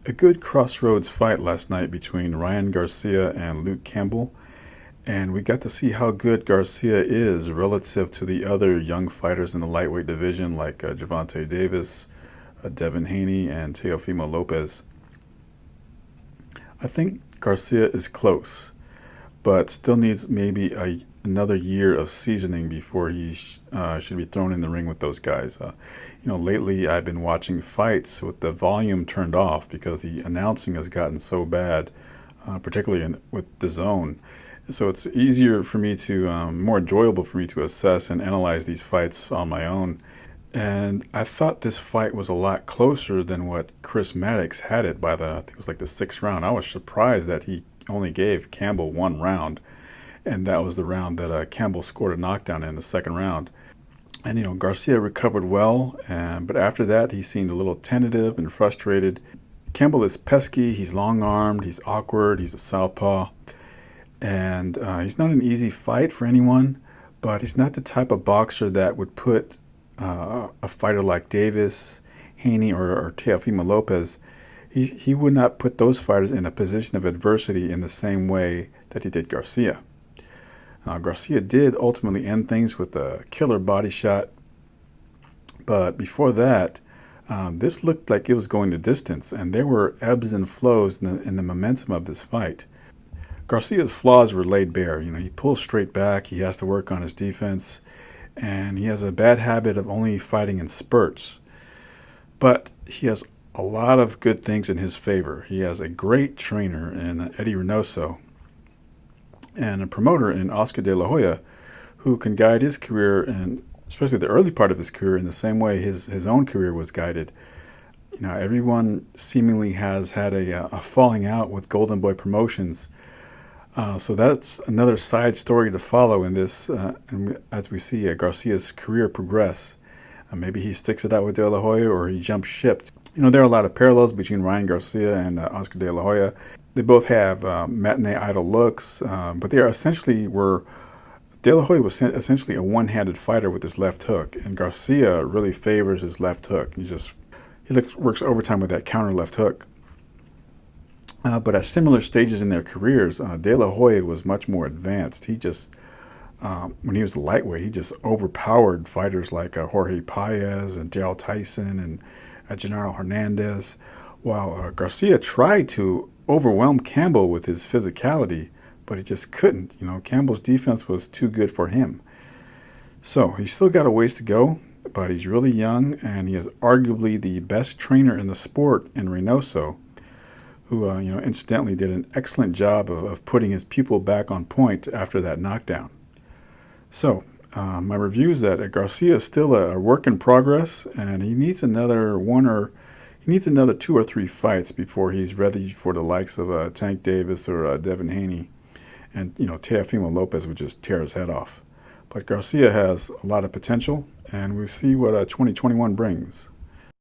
A good crossroads fight last night between Ryan Garcia and Luke Campbell, and we got to see how good Garcia is relative to the other young fighters in the lightweight division like Gervonta Davis, Devin Haney, and Teofimo Lopez. I think Garcia is close, but still needs maybe another year of seasoning before he should be thrown in the ring with those guys. Lately I've been watching fights with the volume turned off because the announcing has gotten so bad, particularly with the zone. So it's easier for me to, more enjoyable for me to assess and analyze these fights on my own. And I thought this fight was a lot closer than what Chris Maddox had it by I think it was like the sixth round. I was surprised that he only gave Campbell one round, and that was the round that Campbell scored a knockdown in the second round. And Garcia recovered well, but after that he seemed a little tentative and frustrated. Campbell is pesky, he's long-armed, he's awkward, he's a southpaw, and he's not an easy fight for anyone, but he's not the type of boxer that would put a fighter like Davis, Haney, or Teofimo Lopez. He would not put those fighters in a position of adversity in the same way that he did Garcia. Garcia did ultimately end things with a killer body shot, but before that, this looked like it was going the distance, and there were ebbs and flows in the momentum of this fight. Garcia's flaws were laid bare. He pulls straight back, he has to work on his defense, and he has a bad habit of only fighting in spurts. But he has a lot of good things in his favor. He has a great trainer in Eddie Reynoso, and a promoter in Oscar De La Hoya, who can guide his career, and especially the early part of his career, in the same way his own career was guided. Everyone seemingly has had a falling out with Golden Boy Promotions. So that's another side story to follow in this, and as we see Garcia's career progress. Maybe he sticks it out with De La Hoya, or he jumps ship. There are a lot of parallels between Ryan Garcia and Oscar De La Hoya. They both have matinee idol looks, but they are essentially De La Hoya was essentially a one-handed fighter with his left hook, and Garcia really favors his left hook. He works overtime with that counter left hook. But at similar stages in their careers, De La Hoya was much more advanced. When he was lightweight, he just overpowered fighters like Jorge Paez and Daryl Tyson and Gennaro Hernandez, while Garcia tried to overwhelm Campbell with his physicality, but he just couldn't. Campbell's defense was too good for him. So he's still got a ways to go, but he's really young, and he is arguably the best trainer in the sport in Reynoso, who, incidentally did an excellent job of putting his pupil back on point after that knockdown. So my review is that Garcia is still a work in progress, and he needs another two or three fights before he's ready for the likes of Tank Davis or Devin Haney. And, Teofimo Lopez would just tear his head off. But Garcia has a lot of potential, and we'll see what 2021 brings.